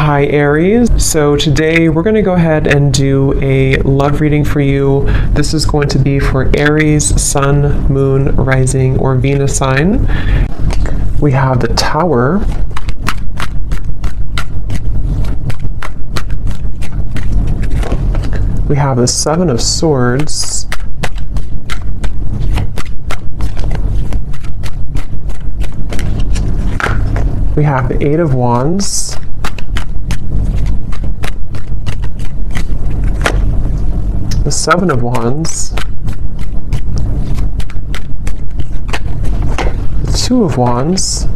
Hi Aries. So today we're going to go ahead and do a love reading for you. This is going to be for Aries, Sun, Moon, Rising, or Venus sign. We have the Tower. We have the Seven of Swords. We have the Eight of Wands. The Seven of Wands. The Two of Wands.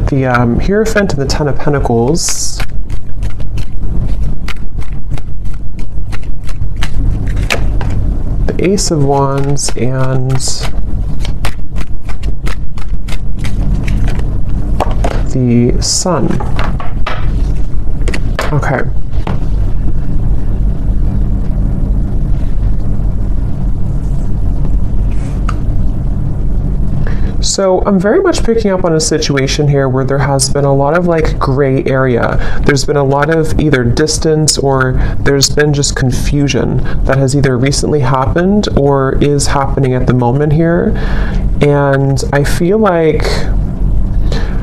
The Hierophant and the Ten of Pentacles. The Ace of Wands and the Sun. Okay. So I'm very much picking up on a situation here where there has been a lot of like gray area. There's been a lot of either distance or there's been just confusion that has either recently happened or is happening at the moment here. And I feel like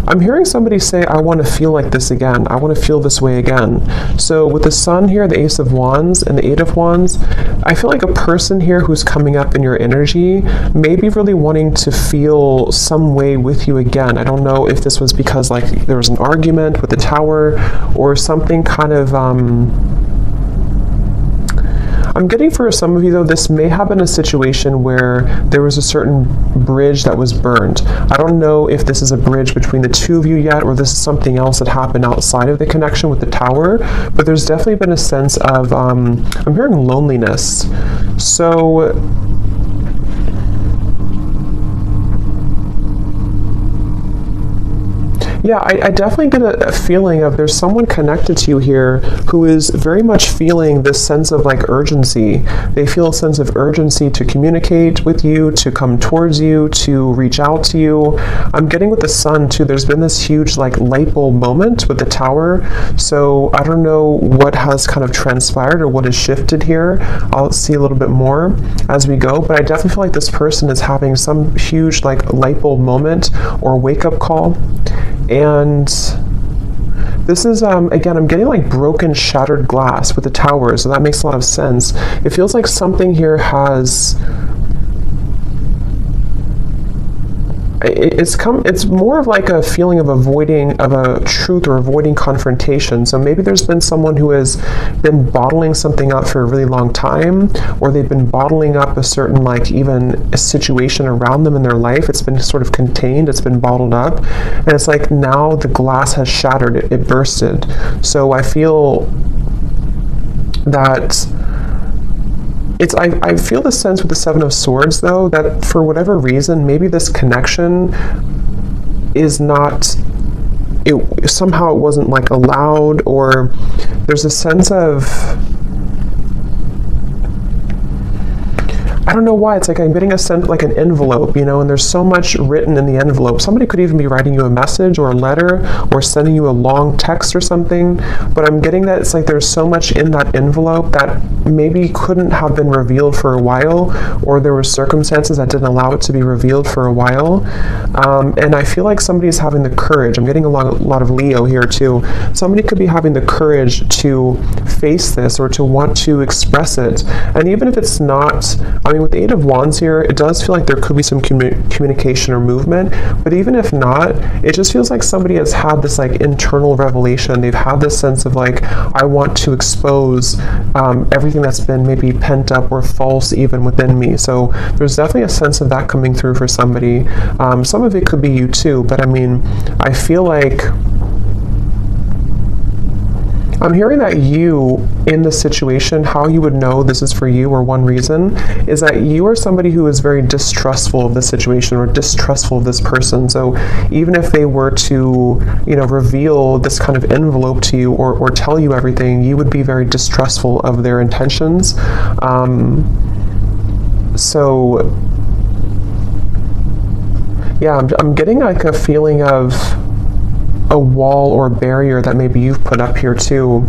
I'm hearing somebody say, I want to feel like this again. I want to feel this way again. So with the Sun here, the Ace of Wands, and the Eight of Wands, I feel like a person here who's coming up in your energy may be really wanting to feel some way with you again. I don't know if this was because like there was an argument with the Tower or something kind of, I'm getting for some of you though, this may have been a situation where there was a certain bridge that was burned. I don't know if this is a bridge between the two of you yet, or this is something else that happened outside of the connection with the Tower, but there's definitely been a sense of, I'm hearing loneliness. So, yeah, I definitely get a feeling of there's someone connected to you here who is very much feeling this sense of like urgency. They feel a sense of urgency to communicate with you, to come towards you, to reach out to you. I'm getting with the Sun too, there's been this huge like light bulb moment with the Tower. So I don't know what has kind of transpired or what has shifted here. I'll see a little bit more as we go, but I definitely feel like this person is having some huge like light bulb moment or wake up call. And this is, again, I'm getting like broken, shattered glass with the Tower, so that makes a lot of sense. It feels like something here has, it's more of like a feeling of avoiding of a truth or avoiding confrontation. So maybe there's been someone who has been bottling something up for a really long time, or they've been bottling up a certain like even a situation around them in their life. It's been sort of contained, it's been bottled up, and it's like now the glass has shattered, it bursted. So I feel that I feel the sense with the Seven of Swords though, that for whatever reason, maybe this connection is not, somehow it wasn't like allowed, or there's a sense of, I don't know why, it's like I'm getting a sense like an envelope, you know, and there's so much written in the envelope. Somebody could even be writing you a message or a letter or sending you a long text or something, but I'm getting that it's like there's so much in that envelope that maybe couldn't have been revealed for a while, or there were circumstances that didn't allow it to be revealed for a while. And I feel like somebody is having the courage. I'm getting a lot of Leo here too. Somebody could be having the courage to face this or to want to express it. And even if it's not, I mean, with the Eight of Wands here, it does feel like there could be some communication or movement, but even if not, it just feels like somebody has had this like internal revelation. They've had this sense of like, I want to expose everything that's been maybe pent up or false even within me. So there's definitely a sense of that coming through for somebody. Some of it could be you too, but I mean, I feel like I'm hearing that you, in this situation, how you would know this is for you, or one reason, is that you are somebody who is very distrustful of this situation or distrustful of this person. So even if they were to, you know, reveal this kind of envelope to you or tell you everything, you would be very distrustful of their intentions. So Yeah, I'm getting like a feeling of a wall or barrier that maybe you've put up here too.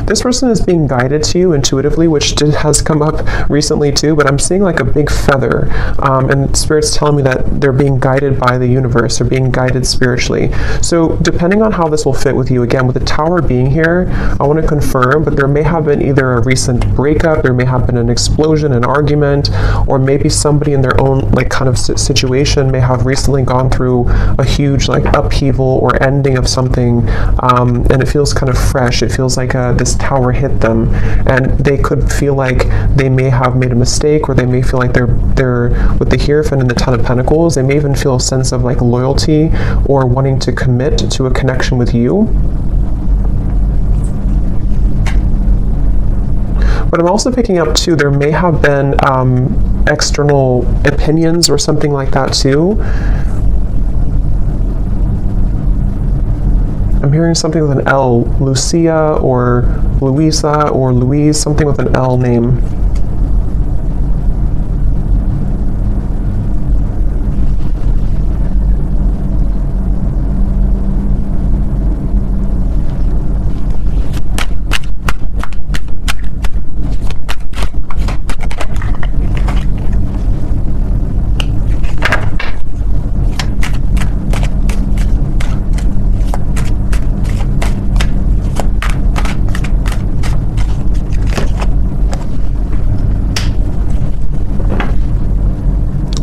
This person is being guided to you intuitively, which has come up recently too, but I'm seeing like a big feather, and Spirit's telling me that they're being guided by the universe, they're being guided spiritually. So depending on how this will fit with you, again, with the Tower being here, I want to confirm, but there may have been either a recent breakup, there may have been an explosion, an argument, or maybe somebody in their own like kind of situation may have recently gone through a huge like upheaval or ending of something, and it feels kind of fresh. It feels like this Tower hit them, and they could feel like they may have made a mistake, or they may feel like they're with the Hierophant and the Ten of Pentacles, they may even feel a sense of like loyalty or wanting to commit to a connection with you. But I'm also picking up too, there may have been external opinions or something like that too. I'm hearing something with an L, Lucia or Louisa or Louise, something with an L name.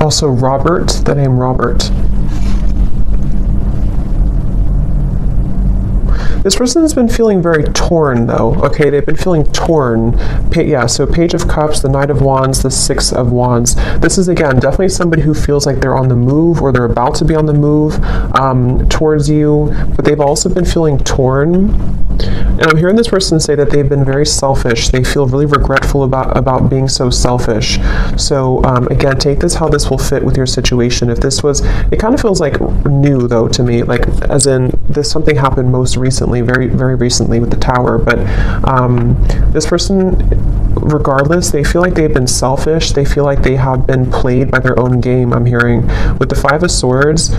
Also Robert, the name Robert. This person has been feeling very torn though, okay? They've been feeling torn. Yeah, so Page of Cups, the Knight of Wands, the Six of Wands. This is, again, definitely somebody who feels like they're on the move, or they're about to be on the move towards you, but they've also been feeling torn. And I'm hearing this person say that they've been very selfish. They feel really regretful about being so selfish. So again, take this how this will fit with your situation. If this was, it kind of feels like new though to me, like as in this something happened most recently, very, very recently with the Tower. But this person, regardless, they feel like they've been selfish. They feel like they have been played by their own game, I'm hearing. With the Five of Swords,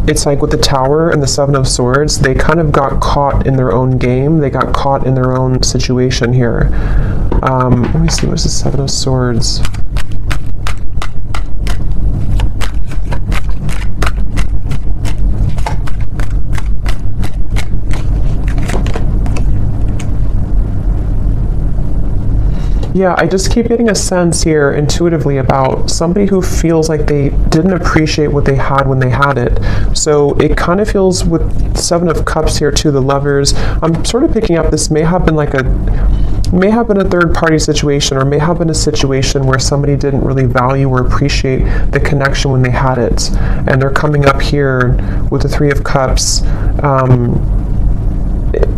it's like with the Tower and the Seven of Swords, they kind of got caught in their own game. They got caught in their own situation here. Let me see, what's the Seven of Swords? Yeah, I just keep getting a sense here intuitively about somebody who feels like they didn't appreciate what they had when they had it. So it kind of feels with Seven of Cups here too, the Lovers. I'm sort of picking up this may have been a third-party situation, or may have been a situation where somebody didn't really value or appreciate the connection when they had it. And they're coming up here with the Three of Cups.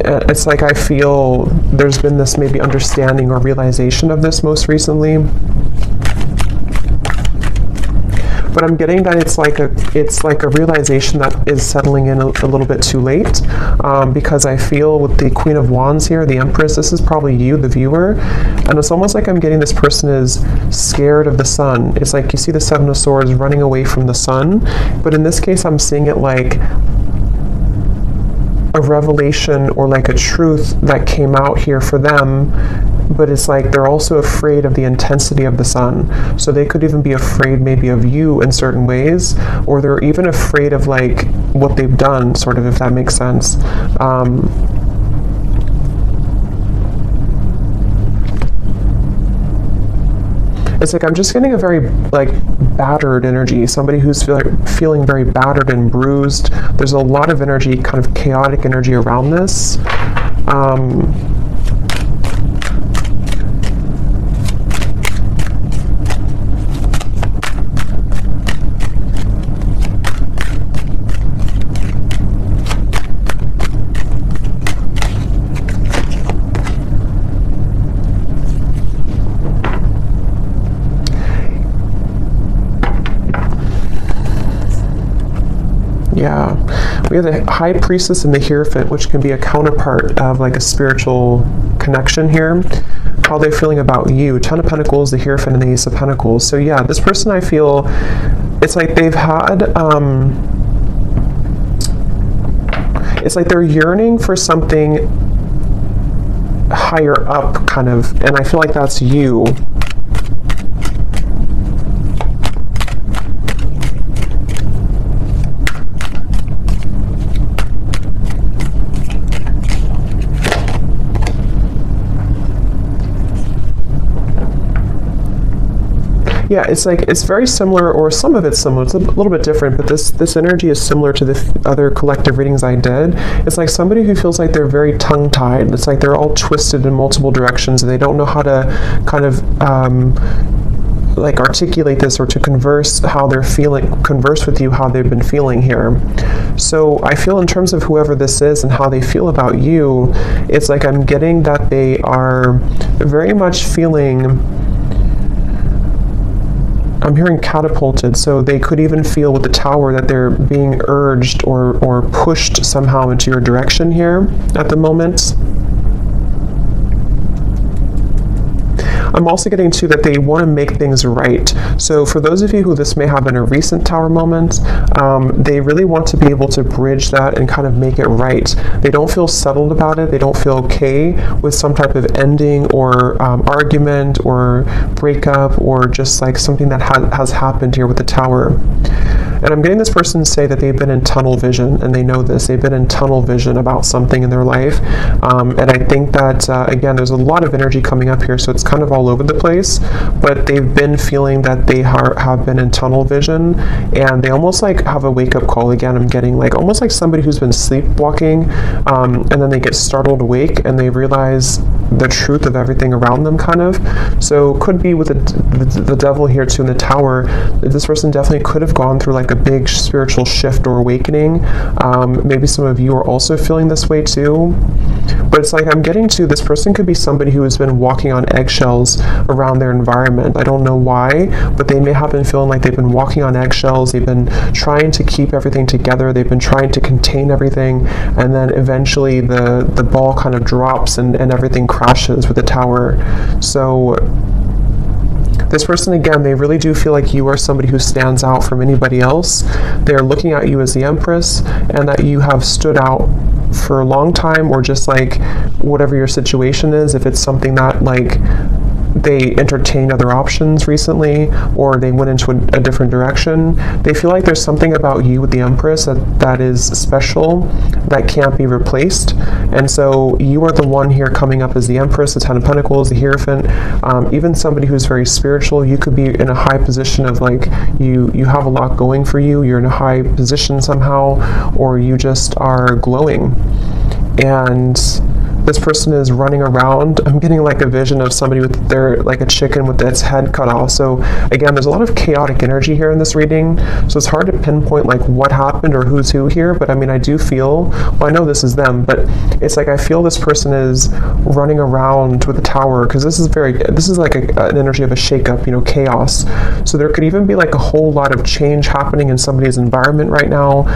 It's like I feel there's been this maybe understanding or realization of this most recently. But I'm getting that it's like a realization that is settling in a little bit too late, because I feel with the Queen of Wands here, the Empress, this is probably you, the viewer, and it's almost like I'm getting this person is scared of the sun. It's like you see the Seven of Swords running away from the sun, but in this case I'm seeing it like a revelation or like a truth that came out here for them, but it's like they're also afraid of the intensity of the sun. So they could even be afraid maybe of you in certain ways, or they're even afraid of like what they've done, sort of, if that makes sense. It's like I'm just getting a very like battered energy, somebody who's feeling very battered and bruised. There's a lot of energy, kind of chaotic energy around this. Yeah, we have the High Priestess and the Hierophant, which can be a counterpart of like a spiritual connection here. how they're feeling about you. 10 of Pentacles, the Hierophant, and the Ace of Pentacles. So yeah, this person, I feel, it's like they've had, it's like they're yearning for something higher up, kind of, and I feel like that's you. Yeah, it's like, it's very similar, or some of it's similar. It's a little bit different, but this energy is similar to the other collective readings I did. It's like somebody who feels like they're very tongue-tied. It's like they're all twisted in multiple directions, and they don't know how to kind of like articulate this, or to converse how they're feeling, converse with you how they've been feeling here. So I feel, in terms of whoever this is and how they feel about you, it's like I'm getting that they are very much feeling, I'm hearing catapulted, so they could even feel with the Tower that they're being urged or pushed somehow into your direction here at the moment. I'm also getting too that they want to make things right. So for those of you who this may have been a recent Tower moment, they really want to be able to bridge that and kind of make it right. They don't feel settled about it. They don't feel okay with some type of ending or argument or breakup, or just like something that has happened here with the Tower. And I'm getting this person to say that they've been in tunnel vision, and they know this. They've been in tunnel vision about something in their life. And I think that, again, there's a lot of energy coming up here, so it's kind of all over the place. But they've been feeling that they have been in tunnel vision, and they almost like have a wake-up call. Again, I'm getting like almost like somebody who's been sleepwalking, and then they get startled awake, and they realize the truth of everything around them, kind of. So could be with the devil here too in the Tower. This person definitely could have gone through like a big spiritual shift or awakening. Maybe some of you are also feeling this way too. But it's like I'm getting to, this person could be somebody who has been walking on eggshells around their environment. I don't know why, but they may have been feeling like they've been walking on eggshells. They've been trying to keep everything together. They've been trying to contain everything, and then eventually the ball kind of drops and everything crashes with the Tower. So this person, again, they really do feel like you are somebody who stands out from anybody else. They're looking at you as the Empress, and that you have stood out for a long time, or just like whatever your situation is. If it's something that like they entertained other options recently, or they went into a different direction, they feel like there's something about you with the Empress that is special, that can't be replaced. And so you are the one here coming up as the Empress, the Ten of Pentacles, the Hierophant, even somebody who's very spiritual. You could be in a high position of like, you have a lot going for you, you're in a high position somehow, or you just are glowing. And this person is running around. I'm getting like a vision of somebody with their, like a chicken with its head cut off. So again, there's a lot of chaotic energy here in this reading. So it's hard to pinpoint like what happened or who's who here. But I mean, I do feel, well, I know this is them, but it's like I feel this person is running around with the Tower, because this is like an energy of a shakeup, you know, chaos. So there could even be like a whole lot of change happening in somebody's environment right now.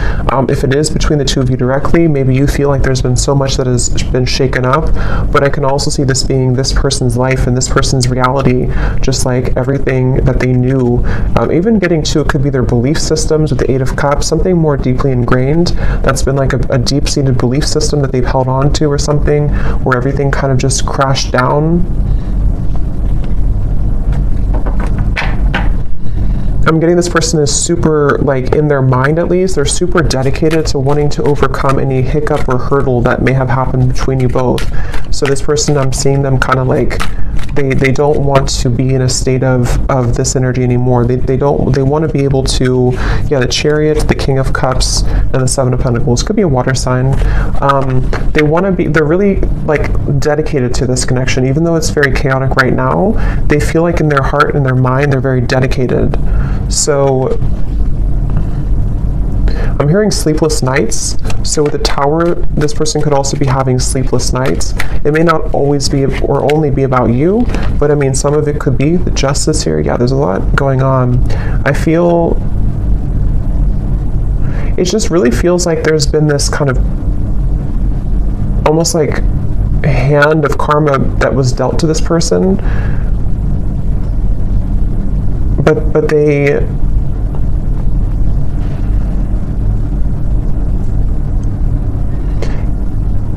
If it is between the two of you directly, maybe you feel like there's been so much that has been shaken up, but I can also see this being this person's life and this person's reality, just like everything that they knew. Even getting to, it could be their belief systems with the Eight of Cups, something more deeply ingrained that's been like a deep-seated belief system that they've held on to, or something where everything kind of just crashed down. I'm getting this person is super, like in their mind at least, they're super dedicated to wanting to overcome any hiccup or hurdle that may have happened between you both. So this person, I'm seeing them kind of like, they don't want to be in a state of this energy anymore. They want to be able to, yeah, the Chariot, the King of Cups, and the Seven of Pentacles. Could be a water sign. They want to be, they're really like dedicated to this connection. Even though it's very chaotic right now, they feel like in their heart and their mind, they're very dedicated. So I'm hearing sleepless nights. So with the Tower, this person could also be having sleepless nights. It may not always be or only be about you, but I mean, some of it could be the Justice here. Yeah, there's a lot going on. I feel it just really feels like there's been this kind of almost like hand of karma that was dealt to this person, but they,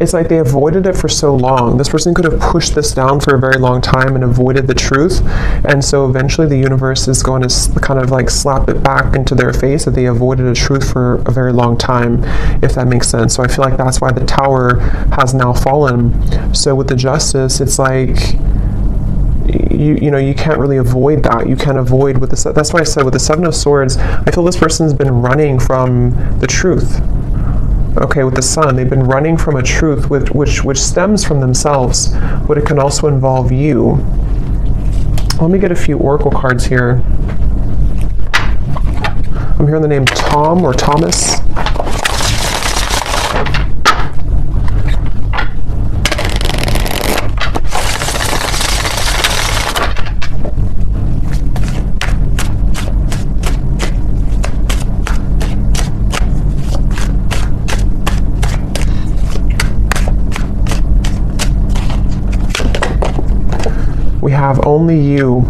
it's like they avoided it for so long. This person could have pushed this down for a very long time and avoided the truth. And so eventually the universe is going to kind of like slap it back into their face that they avoided a truth for a very long time, if that makes sense. So I feel like that's why the Tower has now fallen. So with the Justice, it's like, you know, you can't really avoid that. You can't avoid with the, that's why I said with the Seven of Swords, I feel this person's been running from the truth. Okay, with the Sun, they've been running from a truth which stems from themselves, but it can also involve you. Let me get a few oracle cards here. I'm hearing the name Tom or Thomas. We have only you.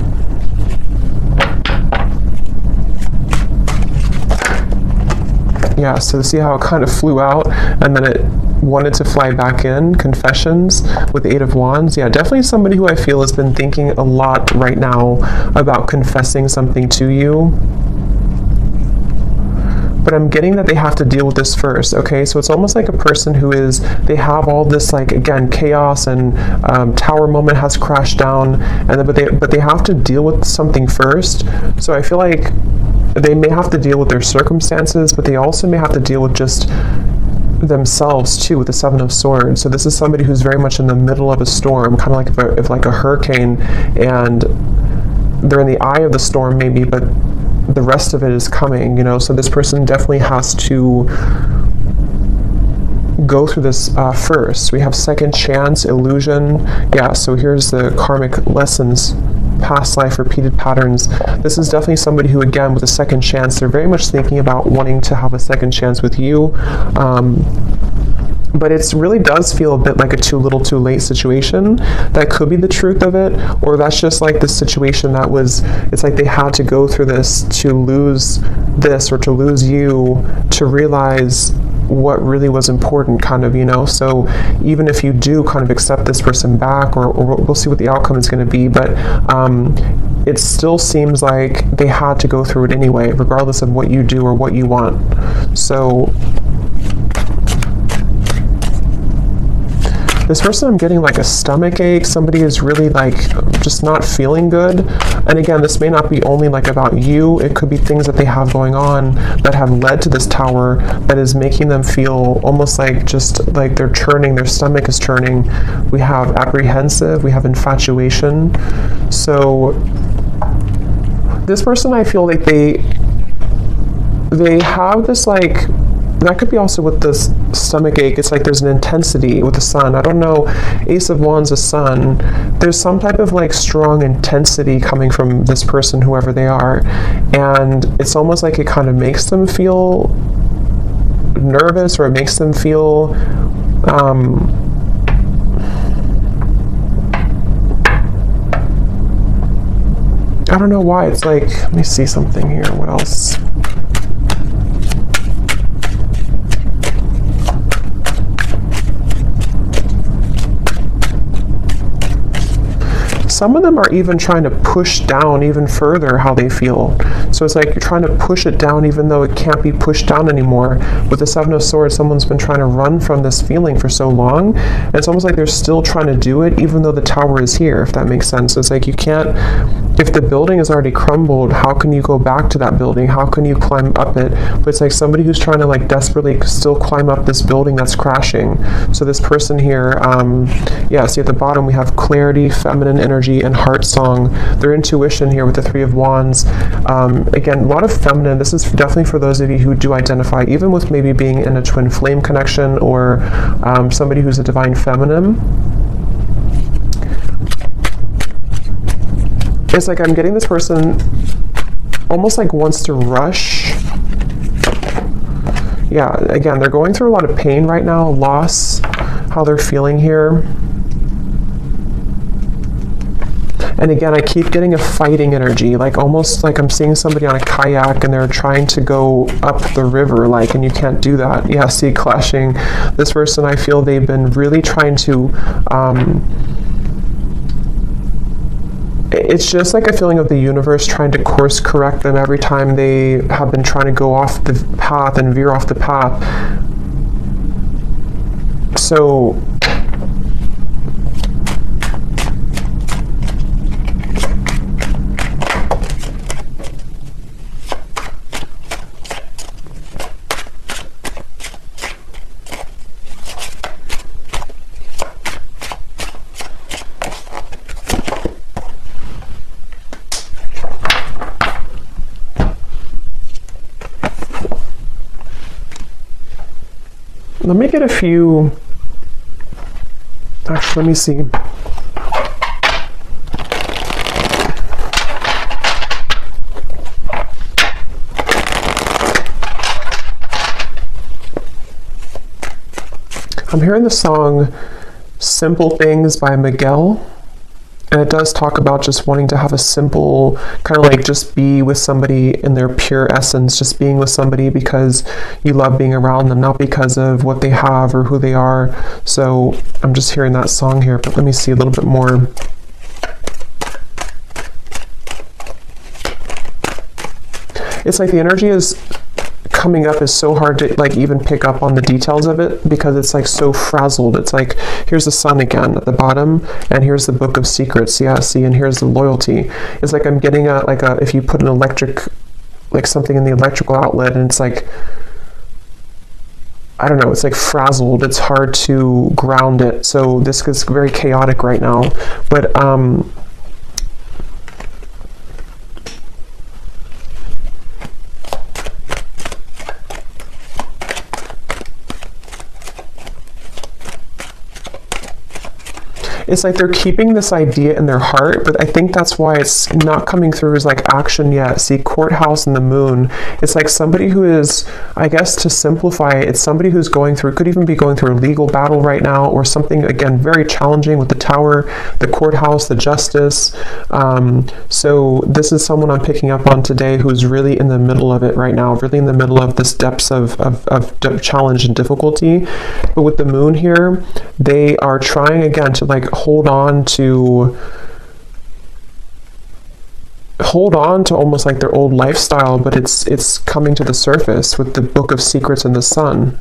Yeah, so see how it kind of flew out and then it wanted to fly back in. Confessions with the Eight of Wands. Yeah, definitely somebody who I feel has been thinking a lot right now about confessing something to you. But I'm getting that they have to deal with this first, okay? So it's almost like a person who is, they have all this, like, again, chaos and Tower moment has crashed down, and then, but they have to deal with something first. So I feel like they may have to deal with their circumstances, but they also may have to deal with just themselves too, with the Seven of Swords. So this is somebody who's very much in the middle of a storm, kind of like if like a hurricane, and they're in the eye of the storm maybe, but the rest of it is coming, you know. So this person definitely has to go through this first. We have second chance, illusion. Yeah, so here's the karmic lessons, past life, repeated patterns. This is definitely somebody who, again, with a second chance, they're very much thinking about wanting to have a second chance with you. But it really does feel a bit like a too little too late situation. That could be the truth of it, or that's just like the situation that was, it's like they had to go through this to lose this or to lose you to realize what really was important, kind of, you know. So even if you do kind of accept this person back, or we'll see what the outcome is going to be, but it still seems like they had to go through it anyway, regardless of what you do or what you want. So this person, I'm getting like a stomach ache. Somebody is really like just not feeling good. And again, this may not be only like about you. It could be things that they have going on that have led to this Tower that is making them feel almost like just like they're churning, their stomach is churning. We have apprehensive, we have infatuation. So this person, I feel like they have this like, that could be also with this stomach ache. It's like there's an intensity with the Sun. I don't know, Ace of Wands, the Sun. There's some type of like strong intensity coming from this person, whoever they are. And it's almost like it kind of makes them feel nervous, or it makes them feel I don't know why. It's like, let me see something here. What else? Some of them are even trying to push down even further how they feel. So it's like you're trying to push it down even though it can't be pushed down anymore. With the Seven of Swords, someone's been trying to run from this feeling for so long, and it's almost like they're still trying to do it even though the Tower is here, if that makes sense. So it's like you can't, if the building is already crumbled, how can you go back to that building? How can you climb up it? But it's like somebody who's trying to like desperately still climb up this building that's crashing. So this person here, yeah, see at the bottom we have clarity, feminine energy, and heart song. Their intuition here with the Three of Wands. Again, a lot of feminine. This is definitely for those of you who do identify even with maybe being in a twin flame connection, or somebody who's a divine feminine. It's like I'm getting this person almost like wants to rush. Yeah, again, they're going through a lot of pain right now, loss, how they're feeling here. And again, I keep getting a fighting energy, like almost like I'm seeing somebody on a kayak and they're trying to go up the river, like, and you can't do that. Yeah, see, clashing. This person, I feel they've been really trying to, it's just like a feeling of the universe trying to course correct them every time they have been trying to go off the path and veer off the path. So, let me get a few, actually, let me see. I'm hearing the song Simple Things by Miguel. And it does talk about just wanting to have a simple, kind of like just be with somebody in their pure essence, just being with somebody because you love being around them, not because of what they have or who they are. So I'm just hearing that song here, but let me see a little bit more. It's like the energy is coming up is so hard to like even pick up on the details of it because it's like so frazzled. It's like, here's the sun again at the bottom, and here's the book of secrets. Yeah, see, and here's the loyalty. It's like I'm getting a, like a, if you put an electric, like something in the electrical outlet, and it's like, I don't know, it's like frazzled. It's hard to ground it. So this is very chaotic right now. But it's like they're keeping this idea in their heart, but I think that's why it's not coming through as like action yet. See, courthouse and the moon. It's like somebody who is, I guess to simplify it, it's somebody who's going through, could even be going through a legal battle right now, or something, again, very challenging with the tower, the courthouse, the justice. So this is someone I'm picking up on today who's really in the middle of it right now, really in the middle of this depths of challenge and difficulty. But with the moon here, they are trying again to like hold on to almost like their old lifestyle, but it's coming to the surface with the book of secrets and the sun.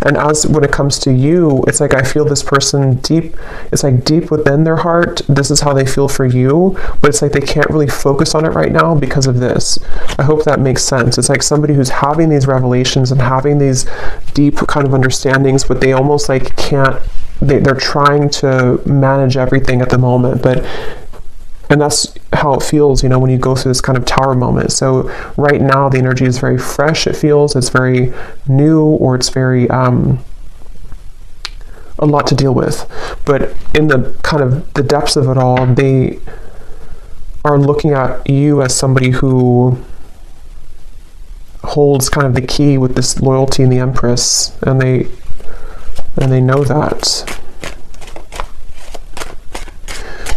And as when it comes to you, it's like I feel this person deep, it's like deep within their heart, this is how they feel for you, but it's like they can't really focus on it right now because of this. I hope that makes sense. It's like somebody who's having these revelations and having these deep kind of understandings, but they almost like can't, they're trying to manage everything at the moment, and that's how it feels, you know, when you go through this kind of tower moment. So right now the energy is very fresh, it feels, it's very new, or it's very a lot to deal with. But in the kind of the depths of it all, they are looking at you as somebody who holds kind of the key with this loyalty in the Empress, and they know that.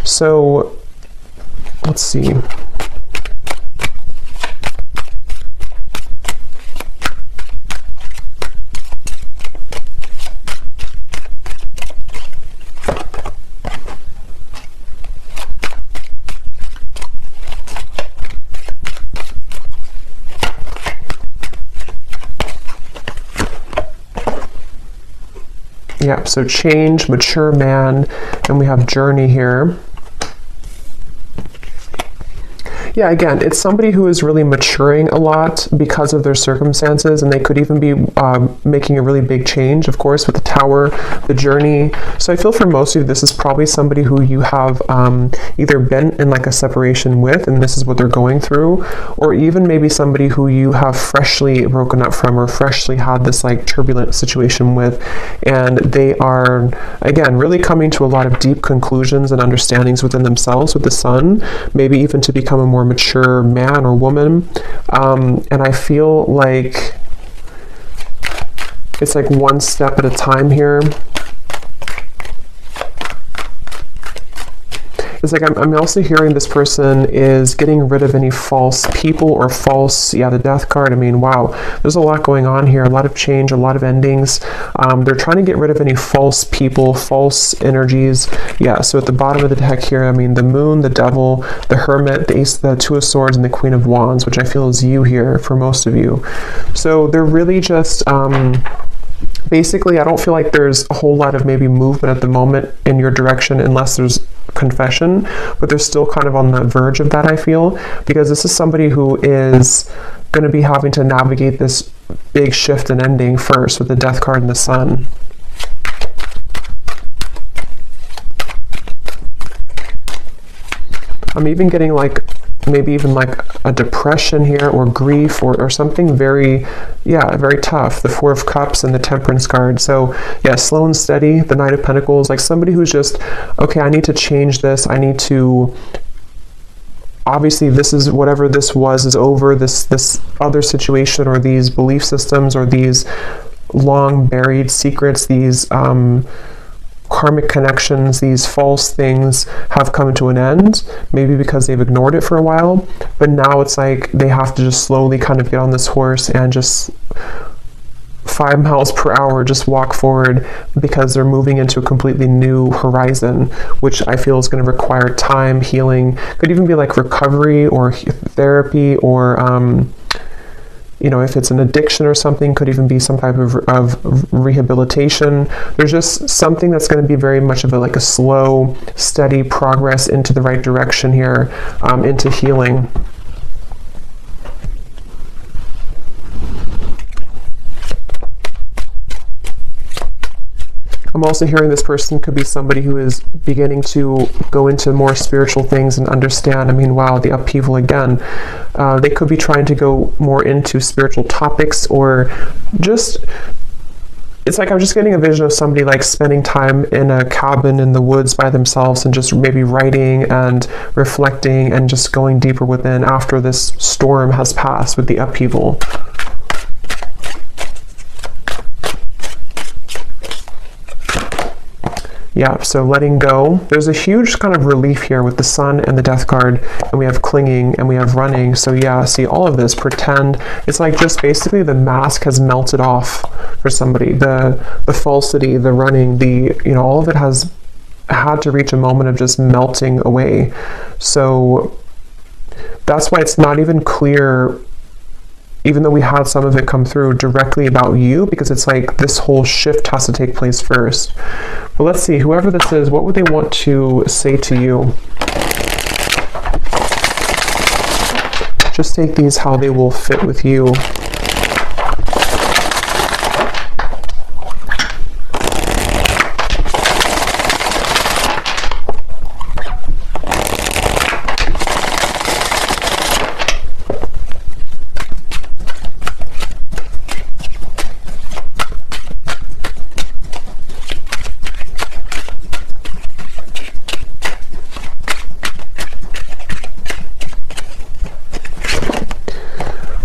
So let's see. Yeah, so change, mature man, and we have journey here. Yeah, again, it's somebody who is really maturing a lot because of their circumstances, and they could even be making a really big change, of course, with the tower, the journey. So I feel for most of you, this is probably somebody who you have either been in like a separation with, and this is what they're going through, or even maybe somebody who you have freshly broken up from, or freshly had this like turbulent situation with, and they are, again, really coming to a lot of deep conclusions and understandings within themselves with the sun, maybe even to become a more mature man or woman. And I feel like it's like one step at a time here. It's like I'm also hearing this person is getting rid of any false people or false, yeah, the death card. I mean, wow, there's a lot going on here, a lot of change, a lot of endings. They're trying to get rid of any false people, false energies. Yeah, so at the bottom of the deck here, I mean, the moon, the devil, the hermit, the ace, the two of swords, and the queen of wands, which I feel is you here for most of you. So they're really just, basically, I don't feel like there's a whole lot of maybe movement at the moment in your direction unless there's confession, but they're still kind of on the verge of that, I feel, because this is somebody who is going to be having to navigate this big shift and ending first with the death card and the sun. I'm even getting like maybe even like a depression here or grief or something very, yeah, very tough. The Four of Cups and the Temperance card. So yeah, slow and steady, the Knight of Pentacles, like somebody who's just, okay, I need to change this. I need to, obviously this is, whatever this was is over, this other situation or these belief systems or these long buried secrets, these karmic connections, these false things have come to an end, maybe because they've ignored it for a while, but now it's like they have to just slowly kind of get on this horse and just 5 miles per hour just walk forward, because they're moving into a completely new horizon, which I feel is going to require time, healing, could even be like recovery or therapy, or you know, if it's an addiction or something, could even be some type of rehabilitation. There's just something that's going to be very much of like a slow, steady progress into the right direction here, into healing. I'm also hearing this person could be somebody who is beginning to go into more spiritual things and understand. I mean, wow, the upheaval again. They could be trying to go more into spiritual topics, or just, it's like I'm just getting a vision of somebody like spending time in a cabin in the woods by themselves and just maybe writing and reflecting and just going deeper within after this storm has passed with the upheaval. Yeah, so letting go. There's a huge kind of relief here with the sun and the death card, and we have clinging and we have running. So yeah, see all of this, pretend. It's like just basically the mask has melted off for somebody. The falsity, the running, the, you know, all of it has had to reach a moment of just melting away. So that's why it's not even clear, even though we had some of it come through, directly about you, because it's like this whole shift has to take place first. But let's see, whoever this is, what would they want to say to you? Just take these how they will fit with you.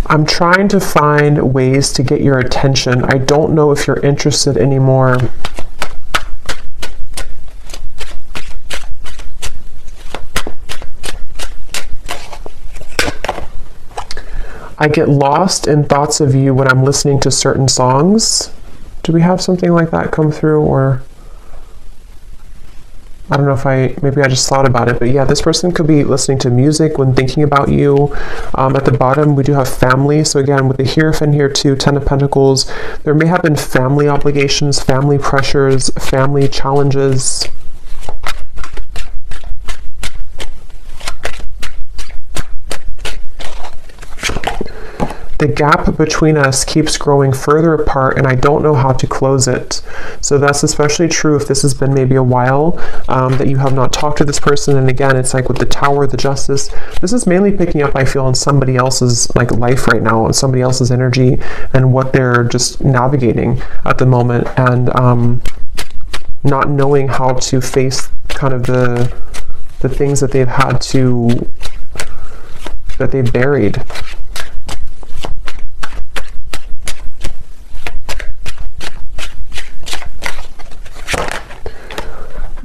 I'm trying to find ways to get your attention. I don't know if you're interested anymore. I get lost in thoughts of you when I'm listening to certain songs. Do we have something like that come through? Or I don't know if maybe I just thought about it, but yeah, this person could be listening to music when thinking about you. At the bottom, we do have family. So again, with the Hierophant here too, 10 of Pentacles, there may have been family obligations, family pressures, family challenges. The gap between us keeps growing further apart, and I don't know how to close it. So that's especially true if this has been maybe a while that you have not talked to this person. And again, it's like with the Tower, the Justice, this is mainly picking up, I feel, on somebody else's like life right now, on somebody else's energy and what they're just navigating at the moment, and not knowing how to face kind of the things that they've had to, that they've buried.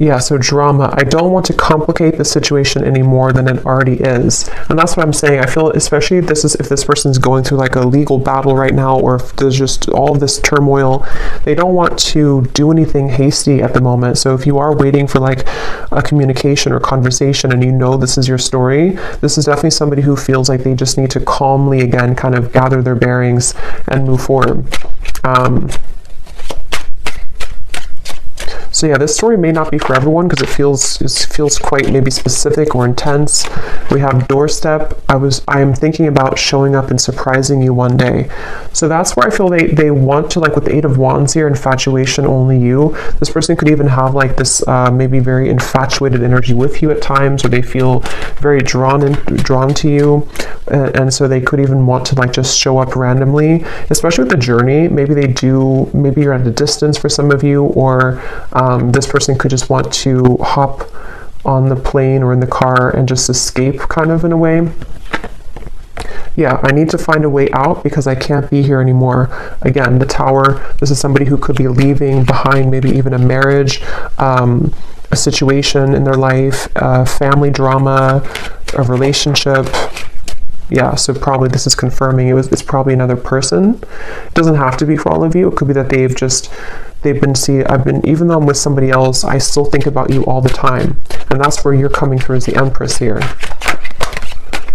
Yeah, so drama. I don't want to complicate the situation any more than it already is. And that's what I'm saying. I feel, especially if this person's going through like a legal battle right now, or if there's just all of this turmoil, they don't want to do anything hasty at the moment. So if you are waiting for like a communication or conversation and you know this is your story, this is definitely somebody who feels like they just need to calmly, again, kind of gather their bearings and move forward. So yeah, this story may not be for everyone because it feels quite maybe specific or intense. We have doorstep. I am thinking about showing up and surprising you one day. So that's where I feel they want to, like with the Eight of Wands here, infatuation, only you. This person could even have like this maybe very infatuated energy with you at times, or they feel very drawn to you. And so they could even want to like just show up randomly, especially with the journey. Maybe you're at a distance for some of you, or this person could just want to hop on the plane or in the car and just escape, kind of, in a way. Yeah, I need to find a way out because I can't be here anymore. Again, the Tower, this is somebody who could be leaving behind maybe even a marriage, a situation in their life, family drama, a relationship. Yeah, so probably this is confirming it's probably another person. It doesn't have to be for all of you. It could be that even though I'm with somebody else, I still think about you all the time. And that's where you're coming through as the Empress here.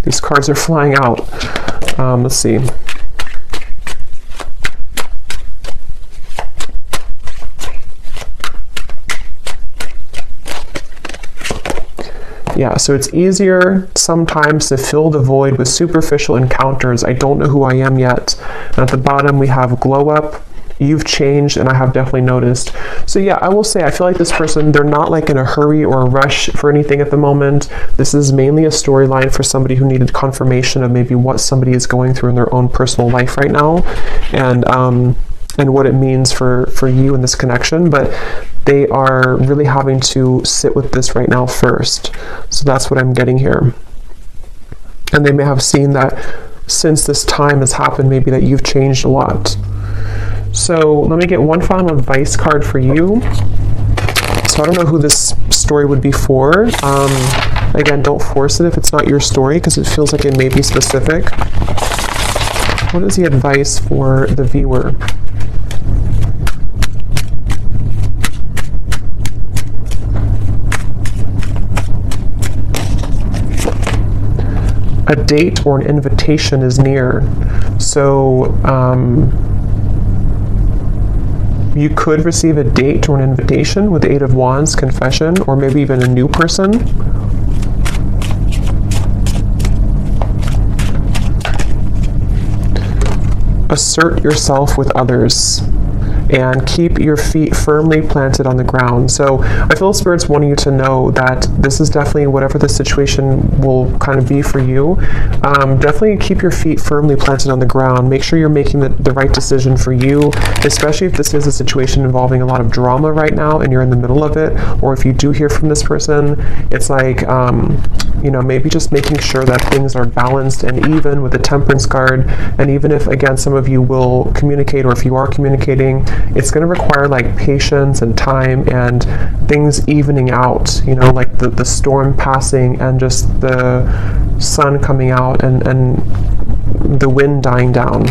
These cards are flying out. Let's see. Yeah, so it's easier sometimes to fill the void with superficial encounters. I don't know who I am yet. And at the bottom we have glow up. You've changed, and I have definitely noticed. So yeah, I will say I feel like this person, they're not like in a hurry or a rush for anything at the moment. This is mainly a storyline for somebody who needed confirmation of maybe what somebody is going through in their own personal life right now, and what it means for you in this connection. But they are really having to sit with this right now first. So that's what I'm getting here. And they may have seen that since this time has happened, maybe that you've changed a lot. So let me get one final advice card for you. So I don't know who this story would be for. Again, don't force it if it's not your story, because it feels like it may be specific. What is the advice for the viewer? A date or an invitation is near. So you could receive a date or an invitation with the Eight of Wands, confession, or maybe even a new person. Assert yourself with others and keep your feet firmly planted on the ground. So I feel Spirit's wanting you to know that this is definitely, whatever the situation will kind of be for you, definitely keep your feet firmly planted on the ground. Make sure you're making the right decision for you, especially if this is a situation involving a lot of drama right now and you're in the middle of it, or if you do hear from this person, it's like, maybe just making sure that things are balanced and even with the Temperance card. And even if, again, some of you will communicate, or if you are communicating, it's going to require like patience and time and things evening out, like the storm passing and just the sun coming out and the wind dying down.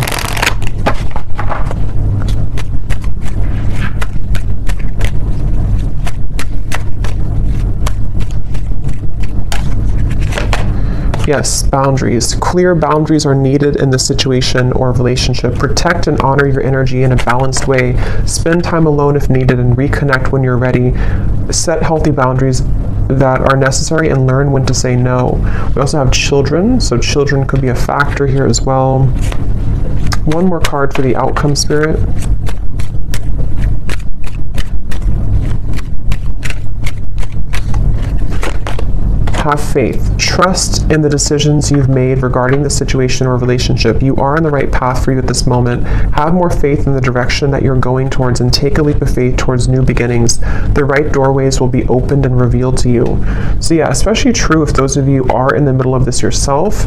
Yes, boundaries. Clear boundaries are needed in this situation or relationship. Protect and honor your energy in a balanced way. Spend time alone if needed and reconnect when you're ready. Set healthy boundaries that are necessary and learn when to say no. We also have children, so children could be a factor here as well. One more card for the outcome, Spirit. have faith. Trust in the decisions you've made regarding the situation or relationship. You are on the right path for you at this moment. Have more faith in the direction that you're going towards and take a leap of faith towards new beginnings. The right doorways will be opened and revealed to you. So yeah, especially true if those of you are in the middle of this yourself.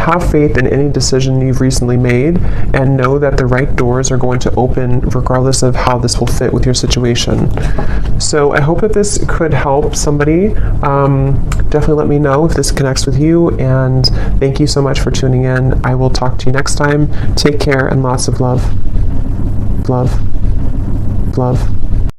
Have faith in any decision you've recently made and know that the right doors are going to open regardless of how this will fit with your situation. So I hope that this could help somebody. Definitely let me know if this connects with you, and thank you so much for tuning in. I will talk to you next time. Take care and lots of love. Love. Love.